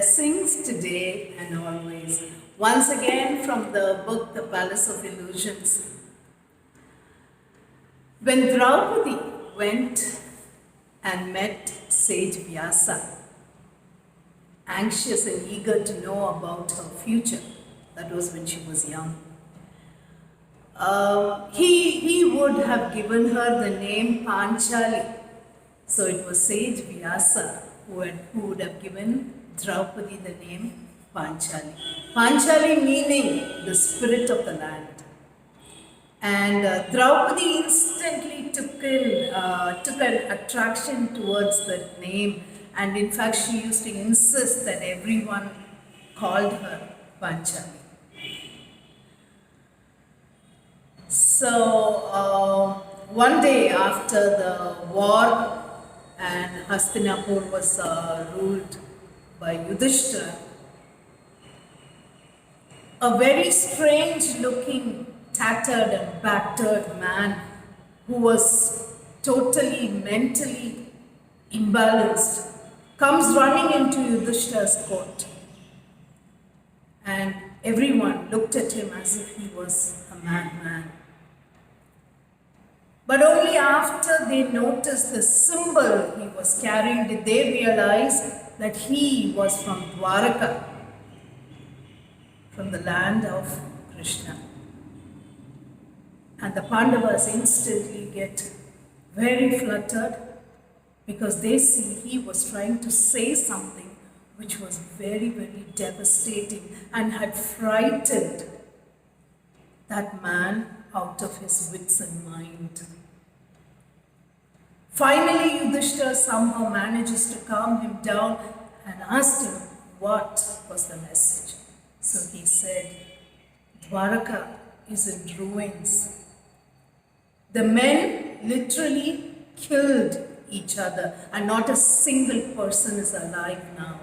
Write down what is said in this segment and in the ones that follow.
blessings today and always. Once again from the book The Palace of Illusions. When Draupadi went and met sage Vyasa, anxious and eager to know about her future, that was when she was young, he would have given her the name Panchali. So it was sage Vyasa who would have given Draupadi the name Panchali. Panchali meaning the spirit of the land. And Draupadi instantly took an attraction towards that name, and in fact she used to insist that everyone called her Panchali. So one day after the war and Hastinapur was ruled by Yudhishthira, a very strange looking, tattered and battered man who was totally mentally imbalanced comes running into Yudhishthira's court, and everyone looked at him as if he was a madman. But only after they noticed the symbol he was carrying did they realize that he was from Dwaraka, from the land of Krishna. And the Pandavas instantly get very fluttered because they see he was trying to say something which was very, very devastating and had frightened that man out of his wits and mind. Finally, Yudhishthira somehow manages to calm him down and asked him what was the message. So he said, Dwaraka is in ruins. The men literally killed each other and not a single person is alive now.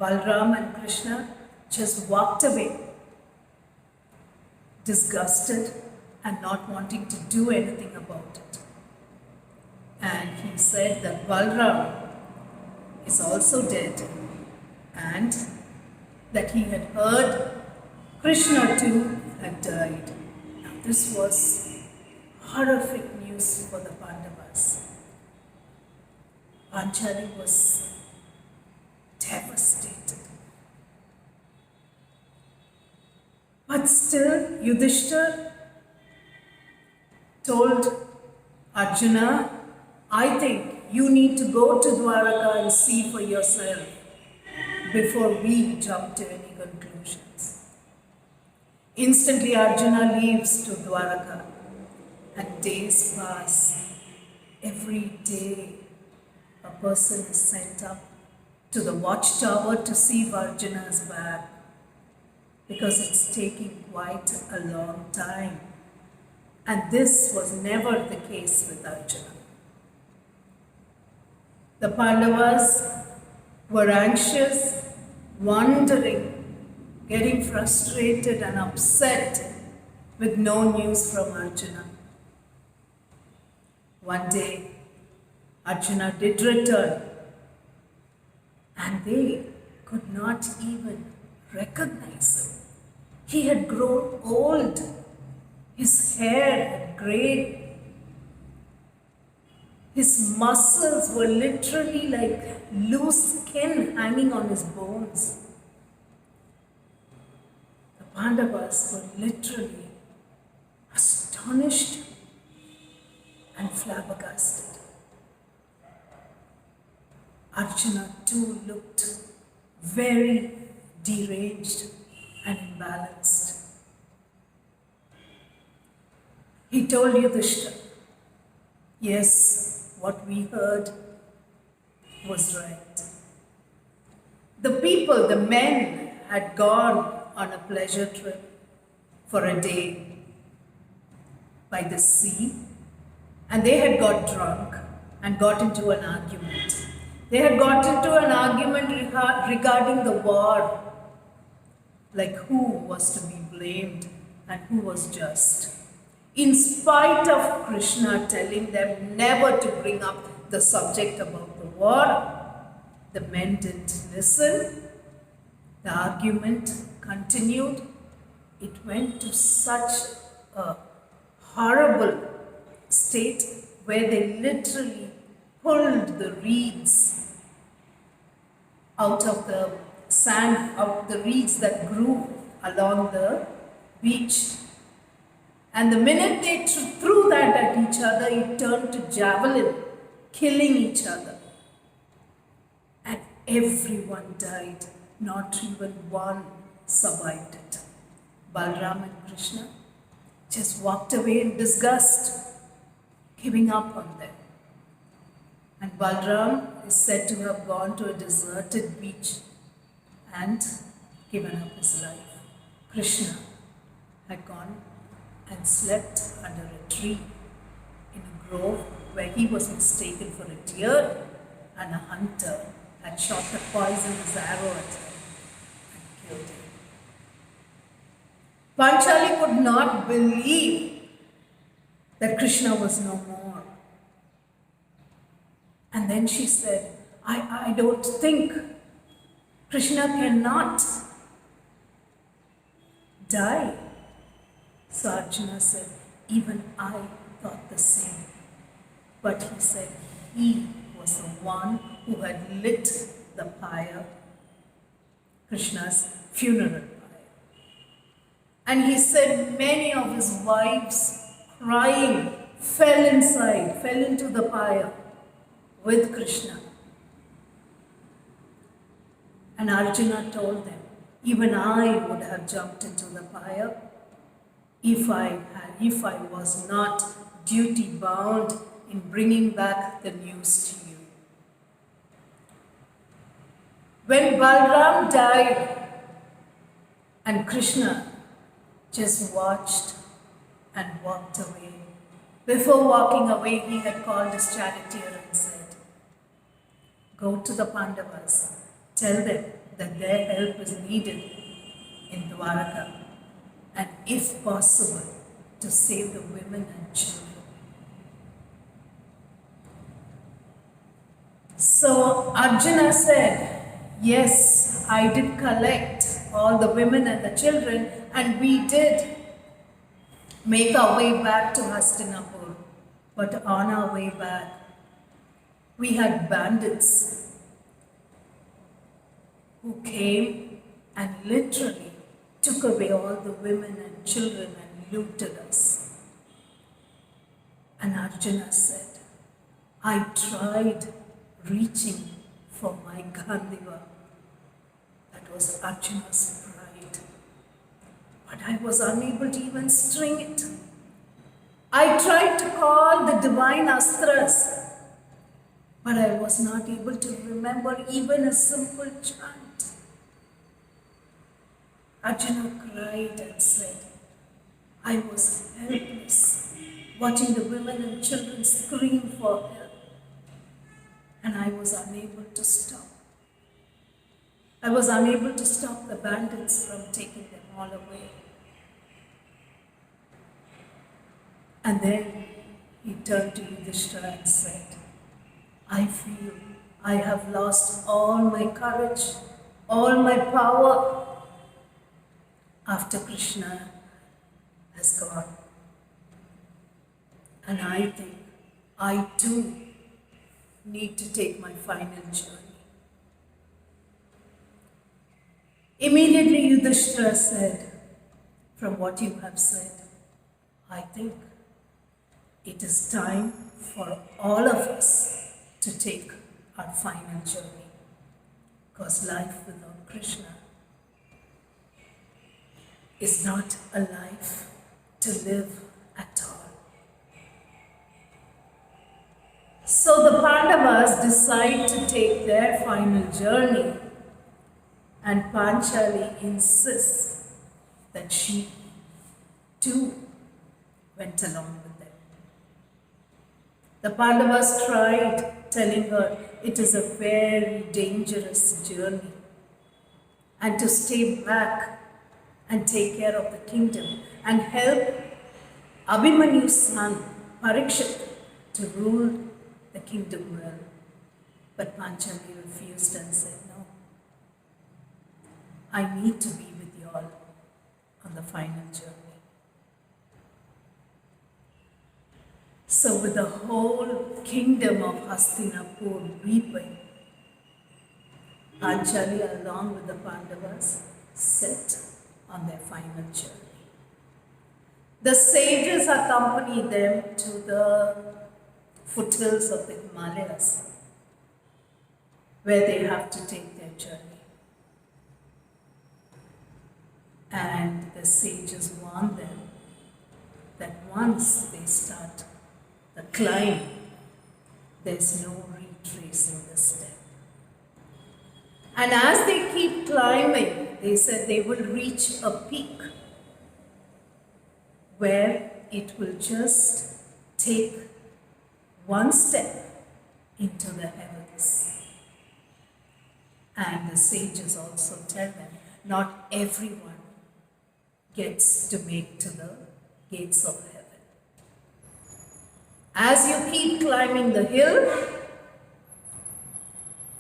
Balram and Krishna just walked away, disgusted and not wanting to do anything about it. And he said that Balram is also dead and that he had heard Krishna too had died. Now this was horrific news for the Pandavas. Panchali was devastated. But still, Yudhishthira told Arjuna, I think you need to go to Dwaraka and see for yourself before we jump to any conclusions. Instantly, Arjuna leaves to Dwaraka, and days pass. Every day, a person is sent up to the watchtower to see if Arjuna is back, because it's taking quite a long time. And this was never the case with Arjuna. The Pandavas were anxious, wondering, getting frustrated and upset with no news from Arjuna. One day, Arjuna did return, and they could not even recognize him. He had grown old, his hair had grayed, his muscles were literally like loose skin hanging on his bones. The Pandavas were literally astonished and flabbergasted. Arjuna too looked very deranged and imbalanced. He told Yudhishthira, yes, what we heard was right. The people, the men, had gone on a pleasure trip for a day by the sea, and they had got drunk and got into an argument. They had got into an argument regarding the war, like who was to be blamed and who was just. In spite of Krishna telling them never to bring up the subject about the war, The men didn't listen. The argument continued. It went to such a horrible state where they literally pulled the reeds out of the sand, out the reeds that grew along the beach. And the minute they threw that at each other, it turned to javelin, killing each other. And everyone died, not even one survived it. Balram and Krishna just walked away in disgust, giving up on them. And Balram is said to have gone to a deserted beach and given up his life. Krishna had gone and slept under a tree in a grove where he was mistaken for a deer, and a hunter had shot a poisonous arrow at him and killed him. Panchali could not believe that Krishna was no more. And then she said, I don't think Krishna cannot die. So Arjuna said, even I thought the same. But he said he was the one who had lit the pyre, Krishna's funeral pyre. And he said many of his wives, crying, fell into the pyre with Krishna. And Arjuna told them, even I would have jumped into the pyre if I was not duty bound in bringing back the news to you. When Balram died and Krishna just watched and walked away, before walking away, he had called his charioteer and said, go to the Pandavas, tell them that their help is needed in Dwaraka, and if possible, to save the women and children. So Arjuna said, yes, I did collect all the women and the children, and we did make our way back to Hastinapur. But on our way back, we had bandits who came and literally took away all the women and children and looted us. And Arjuna said, I tried reaching for my Gandiva. That was Arjuna's pride. But I was unable to even string it. I tried to call the divine astras, but I was not able to remember even a simple chant. Arjuna cried and said, I was helpless, watching the women and children scream for help, and I was unable to stop. I was unable to stop the bandits from taking them all away. And then he turned to Yudhishthira and said, I feel I have lost all my courage, all my power after Krishna has gone. And I think I too need to take my final journey. Immediately Yudhishthira said, from what you have said, I think it is time for all of us to take our final journey, because life without Krishna is not a life to live at all. So the Pandavas decide to take their final journey, and Panchali insists that she too went along with them. The Pandavas tried telling her it is a very dangerous journey and to stay back and take care of the kingdom and help Abhimanyu's son Parikshit to rule the kingdom well. But Panchali refused and said, no, I need to be with you all on the final journey. So with the whole kingdom of Hastinapur weeping, Panchali along with the Pandavas set on their final journey. The sages accompanied them to the foothills of the Himalayas, where they have to take their journey. And the sages warn them that once they start the climb, there's no retracing the step. And as they keep climbing, they said they will reach a peak where it will just take one step into the heavens. And the sages also tell them, not everyone gets to make to the gates of heaven. As you keep climbing the hill,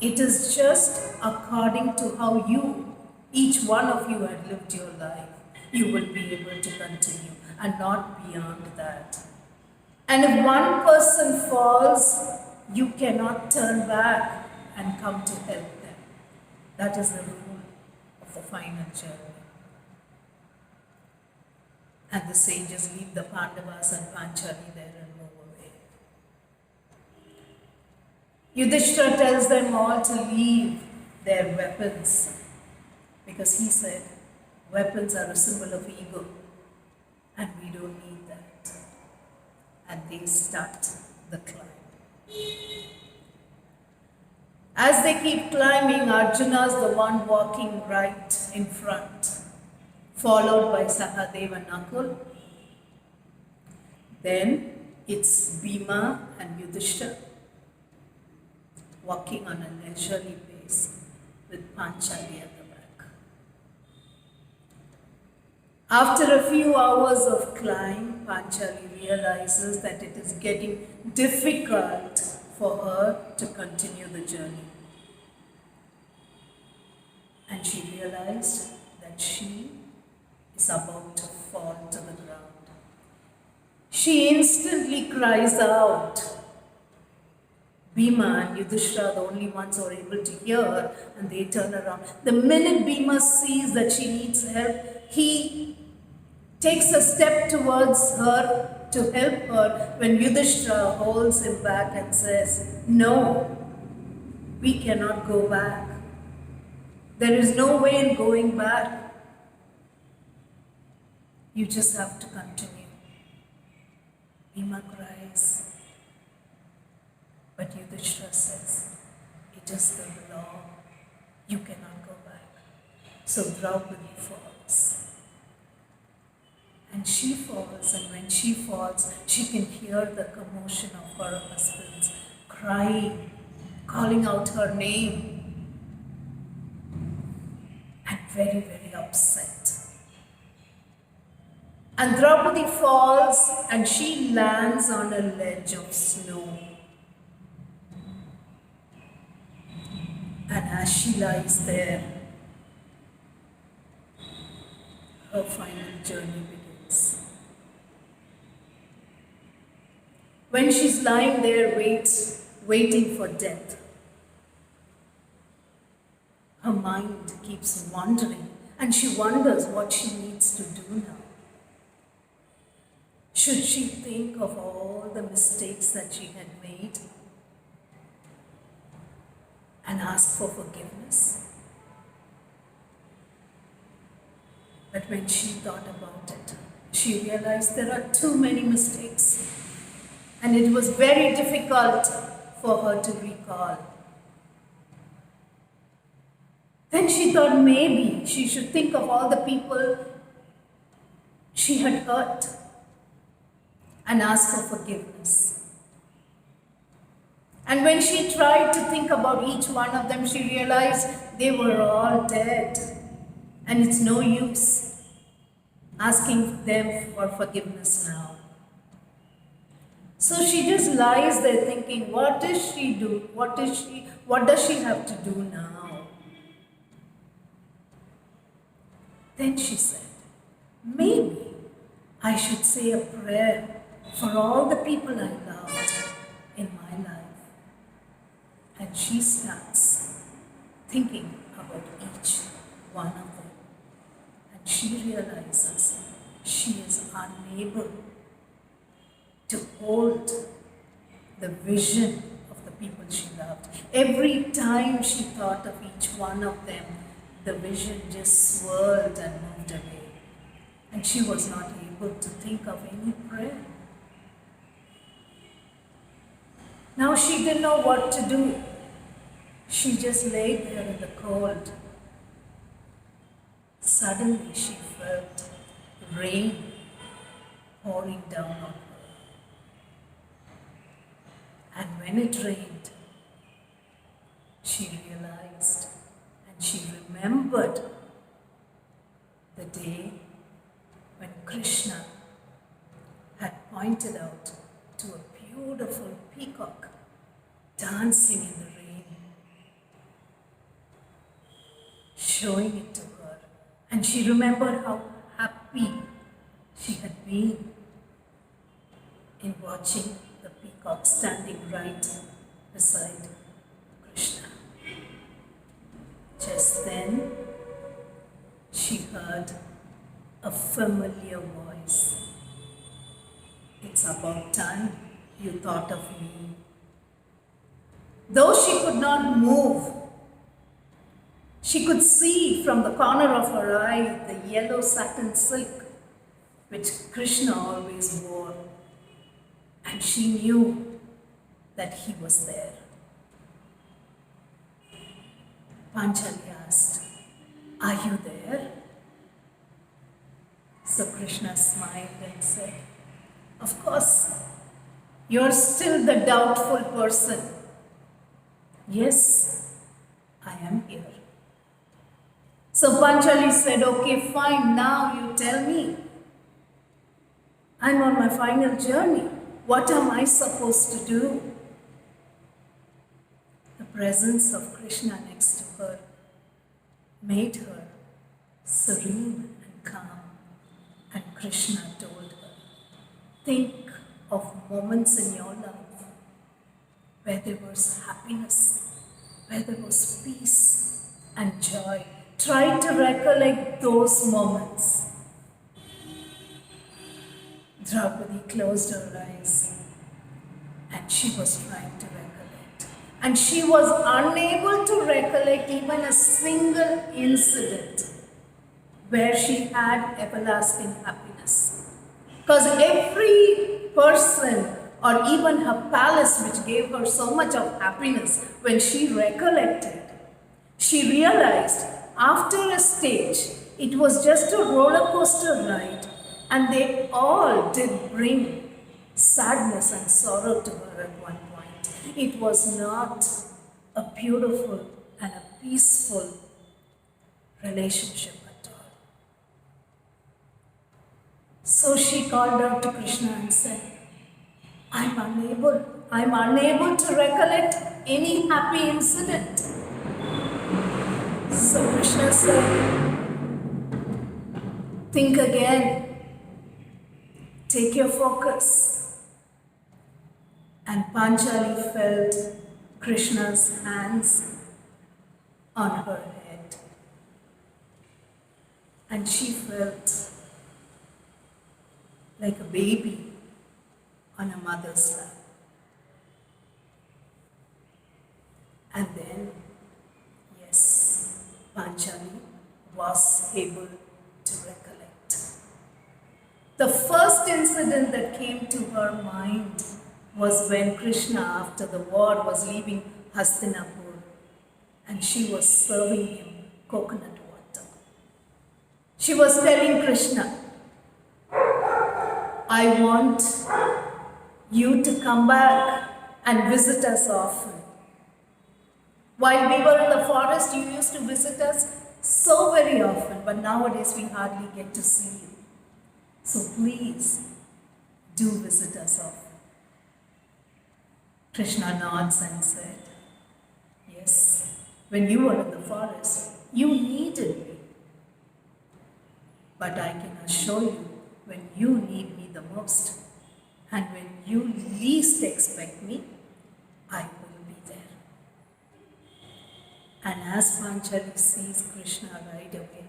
it is just according to how you, each one of you had lived your life, you will be able to continue and not beyond that. And if one person falls, you cannot turn back and come to help them. That is the rule of the final journey. And the sages leave the Pandavas and Panchali there and move away. Yudhishthira tells them all to leave their weapons because he said weapons are a symbol of ego and we don't need that. And they start the climb. As they keep climbing, Arjuna's the one walking right in front, followed by Sahadeva and Nakul. Then it's Bhima and Yudhishthira walking on a leisurely pace with Panchali at the back. After a few hours of climb, Panchali realizes that it is getting difficult for her to continue the journey. And she realized that she is about to fall to the ground. She instantly cries out. Bhima and Yudhishthira are the only ones who are able to hear her, and they turn around. The minute Bhima sees that she needs help, he takes a step towards her to help her when Yudhishthira holds him back and says, no, we cannot go back. There is no way in going back. You just have to continue. Bhima cries. But Yudhishthira says, it is the law. You cannot go back. So Draupadi falls. And she falls, and when she falls, she can hear the commotion of her husband's crying, calling out her name, and very, very upset. And Draupadi falls, and she lands on a ledge of snow. And as she lies there, her final journey begins. When she's lying there waiting for death, her mind keeps wandering and she wonders what she needs to do now. Should she think of all the mistakes that she had made and ask for forgiveness? But when she thought about it, she realized there are too many mistakes, and it was very difficult for her to recall. Then she thought maybe she should think of all the people she had hurt and ask for forgiveness. And when she tried to think about each one of them, she realized they were all dead. And it's no use asking them for forgiveness now. So she just lies there thinking, what does she do? What does she have to do now? Then she said, maybe I should say a prayer for all the people I loved in my life. And she starts thinking about each one of them. And she realizes she is unable to hold the vision of the people she loved. Every time she thought of each one of them, the vision just swirled and moved away. And she was not able to think of any prayer. Now she didn't know what to do. She just lay there in the cold. Suddenly she felt rain pouring down on her. And when it rained, she realized and she remembered the day when Krishna had pointed out to a beautiful peacock dancing in the rain, showing it to her. And she remembered how happy she had been in watching the peacock standing right beside Krishna. Just then, she heard a familiar voice. It's about time you thought of me. Though she could not move, she could see from the corner of her eye the yellow satin silk which Krishna always wore. And she knew that he was there. Panchali asked, "Are you there?" So Krishna smiled and said, "Of course, you're still the doubtful person. Yes, I am here." So Panchali said, "Okay, fine, now you tell me. I'm on my final journey. What am I supposed to do?" The presence of Krishna next to her made her serene and calm. And Krishna told her, think of moments in your life where there was happiness, where there was peace and joy. Try to recollect those moments. Draupadi closed her eyes and she was trying to recollect. And she was unable to recollect even a single incident where she had everlasting happiness. Because every person or even her palace which gave her so much of happiness, when she recollected, she realized after a stage it was just a roller coaster ride and they all did bring sadness and sorrow to her at one point. It was not a beautiful and a peaceful relationship at all. So she called out to Krishna and said, I'm unable to recollect any happy incident. So Krishna said, think again. Take your focus. And Panchali felt Krishna's hands on her head. And she felt like a baby on a mother's lap. And then, yes, Panchali was able to recollect. The first incident that came to her mind was when Krishna, after the war, was leaving Hastinapur and she was serving him coconut water. She was telling Krishna, I want you to come back and visit us often. While we were in the forest, you used to visit us so very often, but nowadays we hardly get to see you. So please, do visit us often. Krishna nods and said, Yes, when you were in the forest, you needed me. But I can assure you, when you need me the most, and when you least expect me, I will be there. And as Panchali sees Krishna ride away,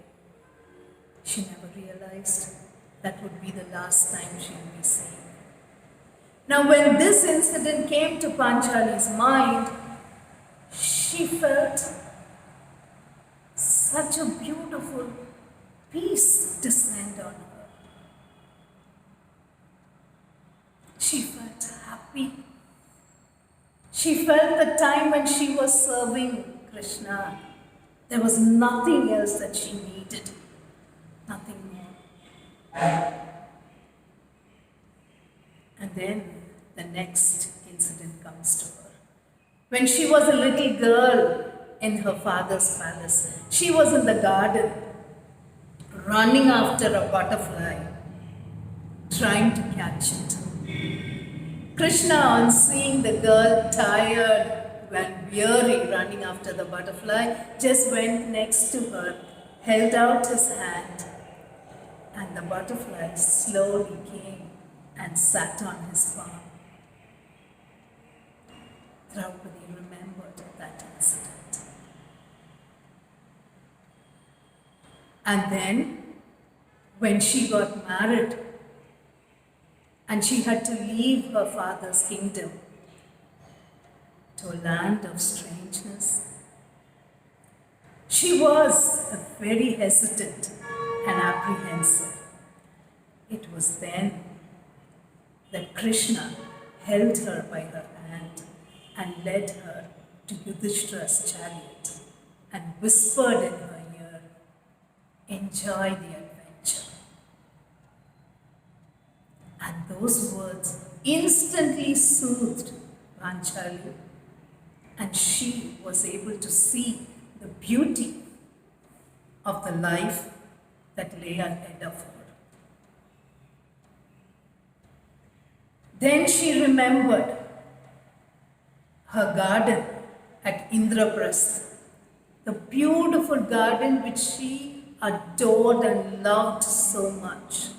she never realized that would be the last time she would be seen. Now, when this incident came to Panchali's mind, she felt such a beautiful peace descend on her. She felt happy. She felt the time when she was serving Krishna. There was nothing else that she needed, nothing more. And then the next incident comes to her. When she was a little girl in her father's palace, she was in the garden, running after a butterfly, trying to catch it. Krishna, on seeing the girl tired and weary running after the butterfly, just went next to her, held out his hand, and the butterfly slowly came and sat on his palm. Draupadi remembered that incident. And then, when she got married and she had to leave her father's kingdom to a land of strangeness, she was very hesitant and apprehensive. It was then that Krishna held her by her hand and led her to Yudhishthira's chariot and whispered in her ear, "Enjoy the adventure." And those words instantly soothed Panchali, and she was able to see the beauty of the life that lay ahead of her. Then she remembered her garden at Indraprastha, the beautiful garden which she adored and loved so much.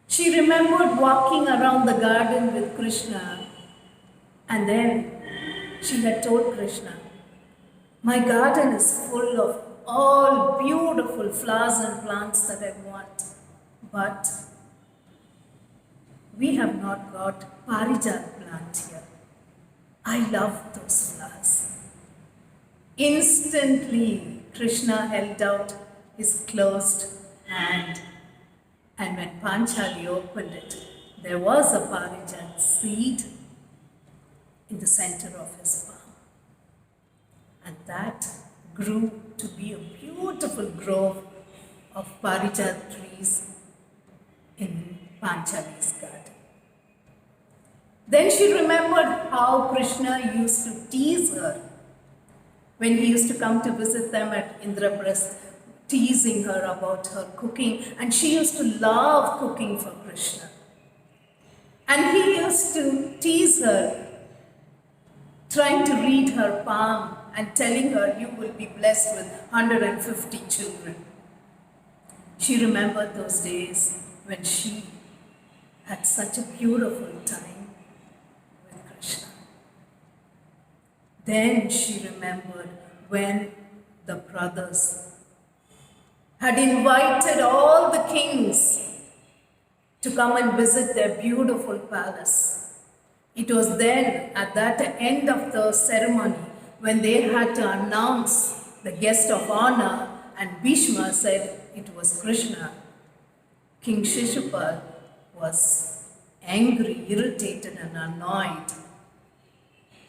She remembered walking around the garden with Krishna, and then she had told Krishna, "My garden is full of all beautiful flowers and plants that I want, but we have not got Parijat plant here. I love those flowers." Instantly, Krishna held out his closed hand, and when Panchali opened it, there was a Parijat seed in the center of his palm. And that grew to be a beautiful grove of Parijat trees in Panchali's garden. Then she remembered how Krishna used to tease her when he used to come to visit them at Indraprastha, teasing her about her cooking, and she used to love cooking for Krishna. And he used to tease her, trying to read her palm and telling her, "You will be blessed with 150 children." She remembered those days when she had such a beautiful time with Krishna. Then she remembered when the brothers had invited all the kings to come and visit their beautiful palace. It was then, at that end of the ceremony, when they had to announce the guest of honor, and Bhishma said it was Krishna. King Shishupal was angry, irritated, and annoyed,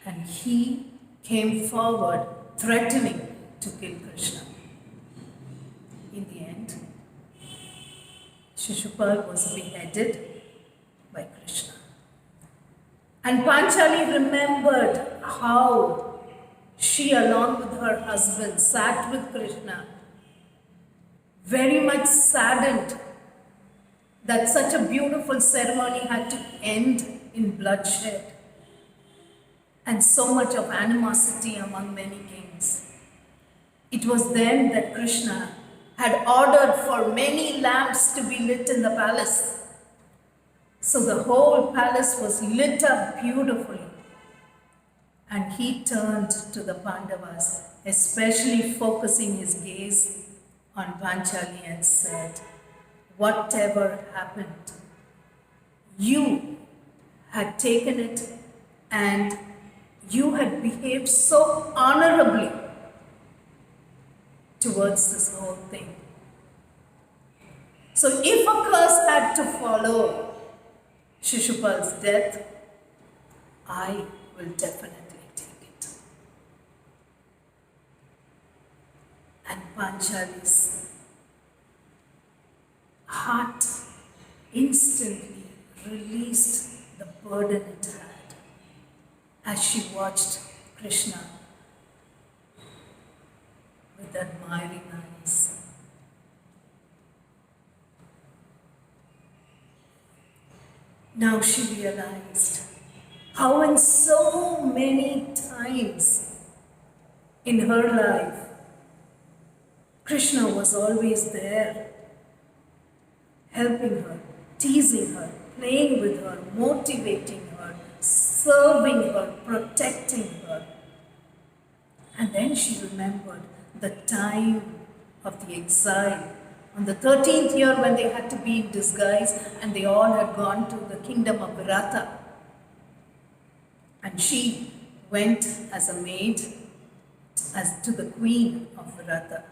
and he came forward threatening to kill Krishna. In the end, Shishupal was beheaded by Krishna. And Panchali remembered how she, along with her husband, sat with Krishna, very much saddened that such a beautiful ceremony had to end in bloodshed. and so much of animosity among many kings. It was then that Krishna had ordered for many lamps to be lit in the palace. So the whole palace was lit up beautifully. And he turned to the Pandavas, especially focusing his gaze on Panchali, and said, "Whatever happened, you had taken it and you had behaved so honorably towards this whole thing. So if a curse had to follow Shishupal's death, I will definitely take it." And Panchali's heart instantly released the burden it had as she watched Krishna with admiring eyes. Now she realized how in so many times in her life, Krishna was always there, helping her, teasing her, playing with her, motivating her, serving her, protecting her. And then she remembered the time of the exile. On the 13th year, when they had to be in disguise and they all had gone to the kingdom of Virata. And she went as a maid to the queen of Virata.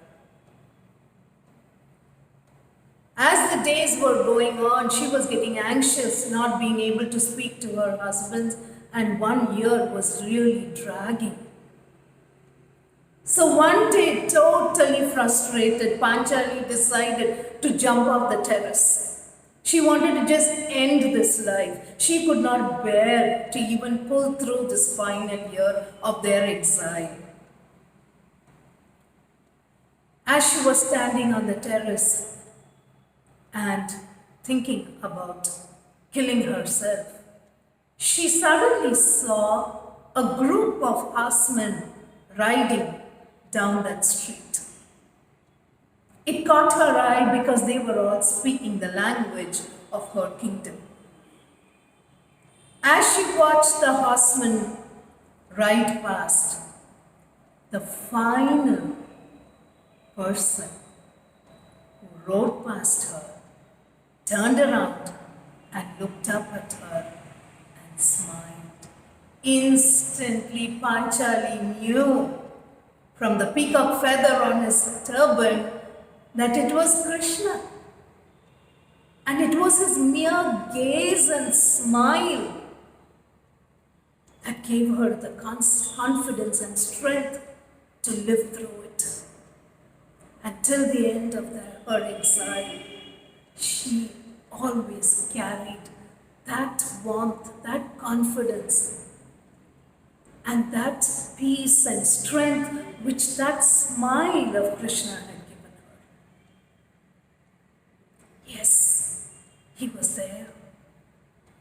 As the days were going on, she was getting anxious, not being able to speak to her husband, and 1 year was really dragging. So one day, totally frustrated, Panchali decided to jump off the terrace. She wanted to just end this life. She could not bear to even pull through this final year of their exile. As she was standing on the terrace and thinking about killing herself, she suddenly saw a group of horsemen riding down that street. It caught her eye because they were all speaking the language of her kingdom. As she watched the horsemen ride past, the final person who rode past her turned around and looked up at her and smiled. Instantly, Panchali knew from the peacock feather on his turban that it was Krishna. And it was his mere gaze and smile that gave her the confidence and strength to live through it. Until the end of her exile, she always carried that warmth, that confidence, and that peace and strength which that smile of Krishna had given her. Yes, he was there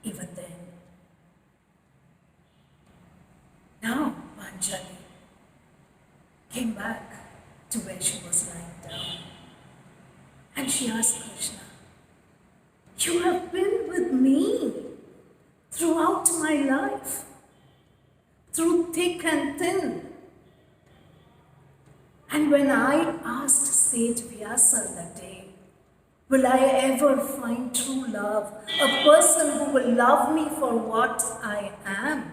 even then. Now Panchali came back to where she was lying down, and she asked Krishna, "You have been with me throughout my life, through thick and thin. And when I asked Sage Vyasa that day, will I ever find true love, a person who will love me for what I am?"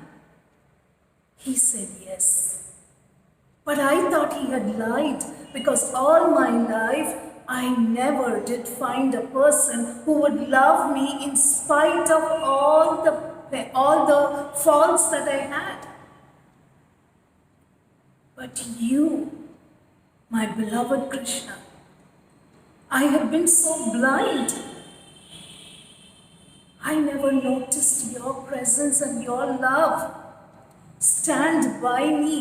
He said yes. But I thought he had lied, because all my life I never did find a person who would love me in spite of all the faults that I had. But you, my beloved Krishna, I have been so blind. I never noticed your presence and your love. Stand by me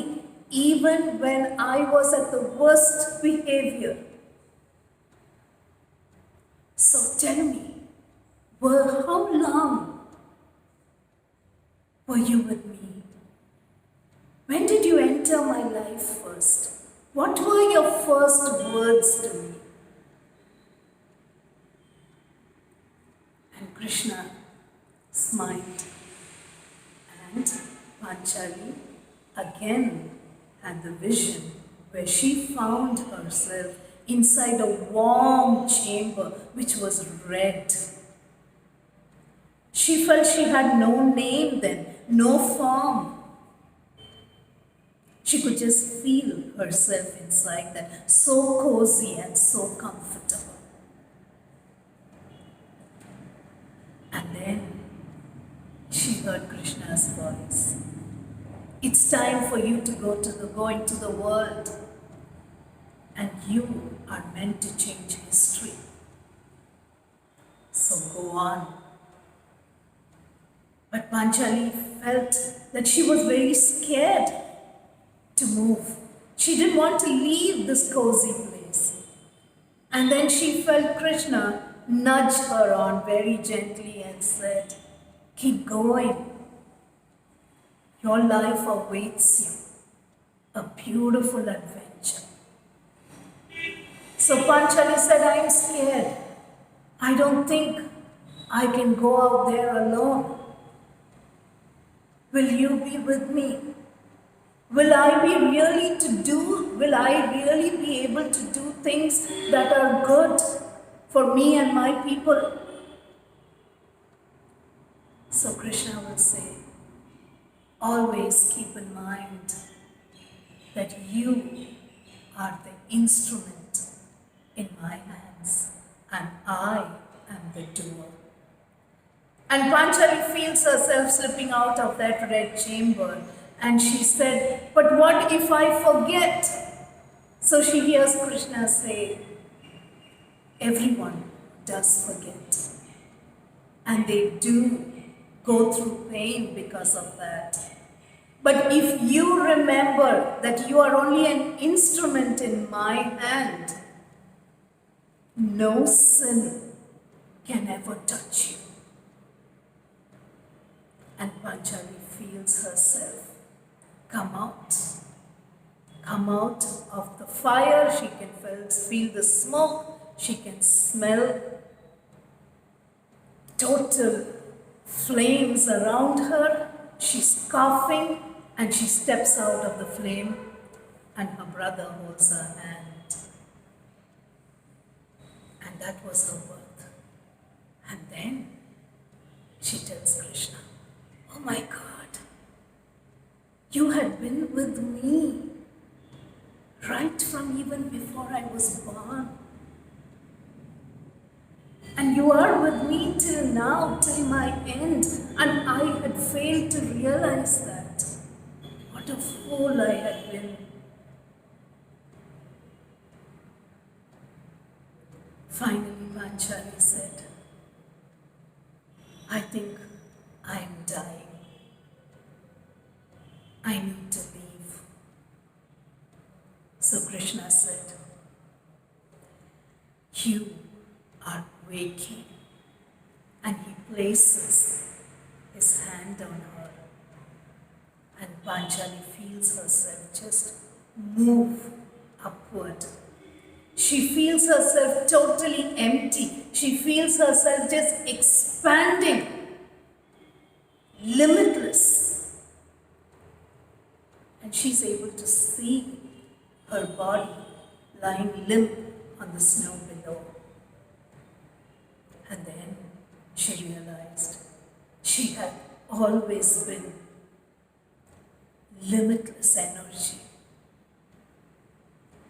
even when I was at the worst behavior. So tell me, how long were you with me? When did you enter my life first? What were your first words to me? And Krishna smiled, and Panchali again had the vision where she found herself inside a warm chamber which was red. She felt she had no name then, no form. She could just feel herself inside that, so cozy and so comfortable. And then she heard Krishna's voice. It's time for you to go into the world, and you are meant to change history. So go on. But Panchali felt that she was very scared to move. She didn't want to leave this cozy place. And then she felt Krishna nudge her on very gently and said, keep going. Your life awaits you, a beautiful adventure. So Panchali said, I am scared. I don't think I can go out there alone. Will you be with me? Will I really be able to do things that are good for me and my people? So Krishna will say, always keep in mind that you are the instrument in my hands and I am the doer. And Panchali feels herself slipping out of that red chamber, and she said, but what if I forget? So she hears Krishna say, everyone does forget. And they do go through pain because of that. But if you remember that you are only an instrument in my hand, no sin can ever touch you. And Panchali feels herself come out of the fire. She can feel the smoke. She can smell total flames around her. She's coughing and she steps out of the flame, and her brother holds her hand. And that was her birth. And then she tells Krishna, oh my God, you had been with me right from even before I was born. And you are with me till now, till my end. And I had failed to realize that. What a fool I had been. Finally, Panchali said, I think I am dying. I need to leave. So Krishna said, you are waking. And he places his hand on her. And Panchali feels herself just move upward. She feels herself totally empty. She feels herself just expanding, limitless. And she's able to see her body lying limp on the snow below. And then she realized she had always been limitless energy,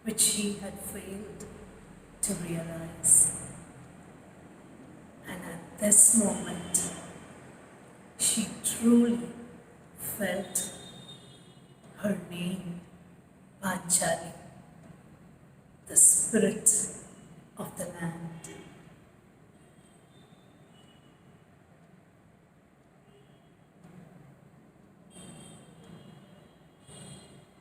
which she had failed to realize. And at this moment, she truly felt her name, Panchali, the spirit